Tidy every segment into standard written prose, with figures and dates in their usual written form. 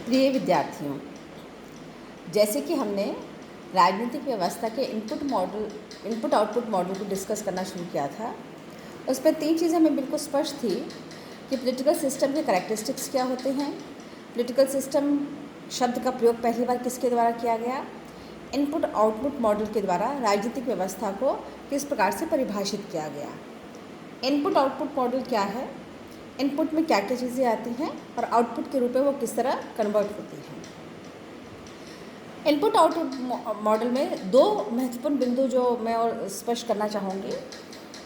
प्रिय विद्यार्थियों, जैसे कि हमने राजनीतिक व्यवस्था के इनपुट आउटपुट मॉडल को डिस्कस करना शुरू किया था, उसमें 3 चीज़ें हमें बिल्कुल स्पष्ट थी कि पॉलिटिकल सिस्टम के कैरेक्टरिस्टिक्स क्या होते हैं, पॉलिटिकल सिस्टम शब्द का प्रयोग पहली बार किसके द्वारा किया गया, इनपुट आउटपुट मॉडल के द्वारा राजनीतिक व्यवस्था को किस प्रकार से परिभाषित किया गया। इनपुट आउटपुट मॉडल क्या है, इनपुट में क्या क्या चीज़ें आती हैं और आउटपुट के रूप में वो किस तरह कन्वर्ट होती हैं। इनपुट आउटपुट मॉडल में 2 महत्वपूर्ण बिंदु जो मैं और स्पष्ट करना चाहूँगी।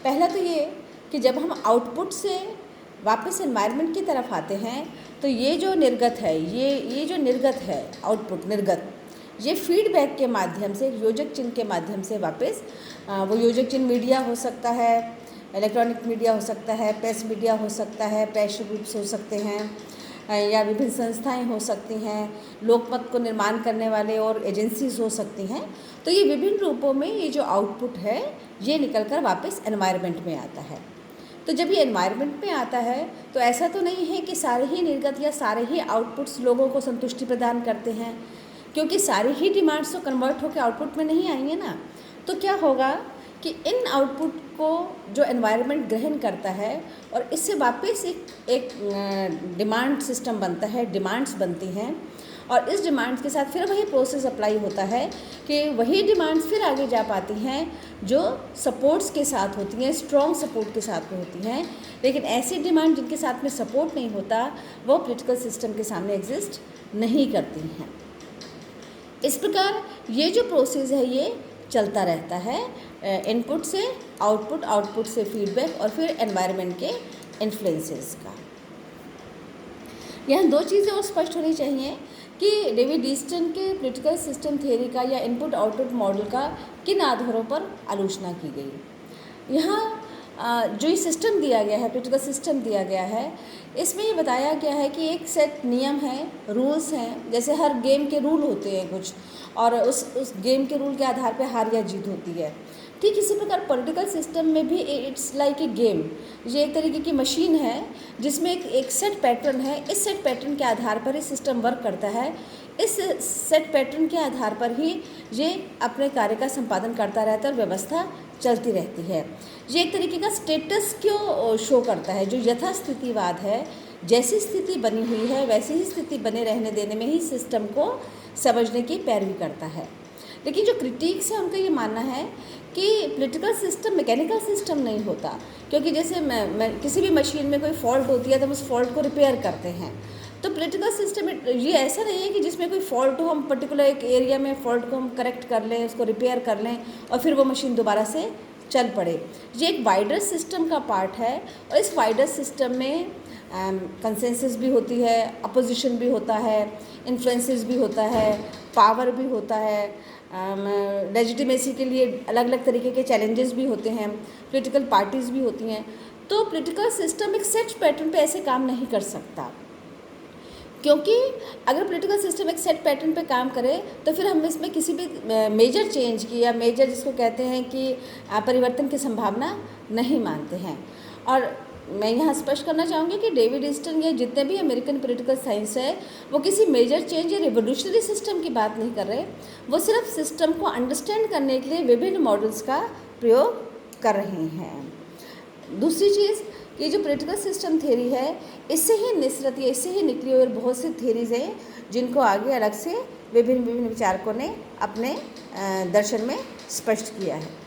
पहला तो ये कि जब हम आउटपुट से वापस एनवायरनमेंट की तरफ आते हैं तो ये जो निर्गत है, ये जो निर्गत है, आउटपुट निर्गत, ये फीडबैक के माध्यम से, योजक चिन्ह के माध्यम से वापस वो योजक चिन्ह मीडिया हो सकता है, इलेक्ट्रॉनिक मीडिया हो सकता है, प्रेस मीडिया हो सकता है, प्रेस ग्रुप्स हो सकते हैं या विभिन्न संस्थाएं हो सकती हैं, लोकमत को निर्माण करने वाले और एजेंसीज हो सकती हैं। तो ये विभिन्न रूपों में ये जो आउटपुट है ये निकलकर वापस एनवायरनमेंट में आता है। तो जब ये एनवायरनमेंट में आता है तो ऐसा तो नहीं है कि सारे ही निर्गत या सारे ही आउटपुट्स लोगों को संतुष्टि प्रदान करते हैं, क्योंकि सारी ही डिमांड्स तो कन्वर्ट होकर आउटपुट में नहीं आएंगे ना। तो क्या होगा कि इन आउटपुट को जो एनवायरनमेंट ग्रहण करता है और इससे वापस एक डिमांड सिस्टम बनता है, डिमांड्स बनती हैं और इस डिमांड्स के साथ फिर वही प्रोसेस अप्लाई होता है कि वही डिमांड्स फिर आगे जा पाती हैं जो सपोर्ट्स के साथ होती हैं, स्ट्रॉन्ग सपोर्ट के साथ में होती हैं। लेकिन ऐसी डिमांड जिनके साथ में सपोर्ट नहीं होता वो पॉलिटिकल सिस्टम के सामने एग्जिस्ट नहीं करती हैं। इस प्रकार ये जो प्रोसेस है ये चलता रहता है, इनपुट से आउटपुट, आउटपुट से फीडबैक और फिर एनवायरनमेंट के इन्फ्लुएंसेस का। यहाँ 2 चीज़ें और स्पष्ट होनी चाहिए कि डेविड ईस्टन के पॉलिटिकल सिस्टम थ्योरी का या इनपुट आउटपुट मॉडल का किन आधारों पर आलोचना की गई। यहाँ जो ये सिस्टम दिया गया है, पॉलिटिकल सिस्टम दिया गया है, इसमें ये बताया गया है कि एक सेट नियम है, रूल्स हैं, जैसे हर गेम के रूल होते हैं कुछ, और उस गेम के रूल के आधार पर हार या जीत होती है। ठीक इसी प्रकार पॉलिटिकल सिस्टम में भी इट्स लाइक ए गेम, ये एक तरीके की मशीन है जिसमें एक सेट पैटर्न है। इस सेट पैटर्न के आधार पर ही सिस्टम वर्क करता है, इस सेट पैटर्न के आधार पर ही ये अपने कार्य का संपादन करता रहता है और व्यवस्था चलती रहती है। ये एक तरीके का स्टेटस क्यों शो करता है, जो यथास्थितिवाद है, जैसी स्थिति बनी हुई है वैसी ही स्थिति बने रहने देने में ही सिस्टम को समझने की पैरवी करता है। लेकिन जो क्रिटिक्स है उनका ये मानना है कि पॉलिटिकल सिस्टम मैकेनिकल सिस्टम नहीं होता, क्योंकि जैसे मैं किसी भी मशीन में कोई फॉल्ट होती है तो हम उस फॉल्ट को रिपेयर करते हैं। तो पॉलिटिकल सिस्टम ये ऐसा नहीं है कि जिसमें कोई फॉल्ट हो, हम पर्टिकुलर एक एरिया में फॉल्ट को हम करेक्ट कर लें, उसको रिपेयर कर लें और फिर वो मशीन दोबारा से चल पड़े। ये एक वाइडर सिस्टम का पार्ट है और इस वाइडर सिस्टम में कंसेंसस भी होती है, अपोजिशन भी होता है, इन्फ्लुएंसेस भी होता है, पावर भी होता है, लेजिटिमेसी के लिए अलग अलग तरीके के चैलेंजेस भी होते हैं, पॉलिटिकल पार्टीज़ भी होती हैं। तो पॉलिटिकल सिस्टम एक सेट पैटर्न पे ऐसे काम नहीं कर सकता, क्योंकि अगर पॉलिटिकल सिस्टम एक सेट पैटर्न पे काम करे तो फिर हम इसमें किसी भी मेजर चेंज की या मेजर जिसको कहते हैं कि परिवर्तन की संभावना नहीं मानते हैं। और मैं यहाँ स्पष्ट करना चाहूँगी कि डेविड ईस्टन या जितने भी अमेरिकन पॉलिटिकल साइंस है वो किसी मेजर चेंज या रिवोल्यूशनरी सिस्टम की बात नहीं कर रहे, वो सिर्फ सिस्टम को अंडरस्टैंड करने के लिए विभिन्न मॉडल्स का प्रयोग कर रहे हैं। दूसरी चीज़, ये जो पॉलिटिकल सिस्टम थ्योरी है इससे ही निसरत या इससे ही निकली हुई बहुत सी थ्योरीज हैं जिनको आगे अलग से विभिन्न विचारकों ने अपने दर्शन में स्पष्ट किया है।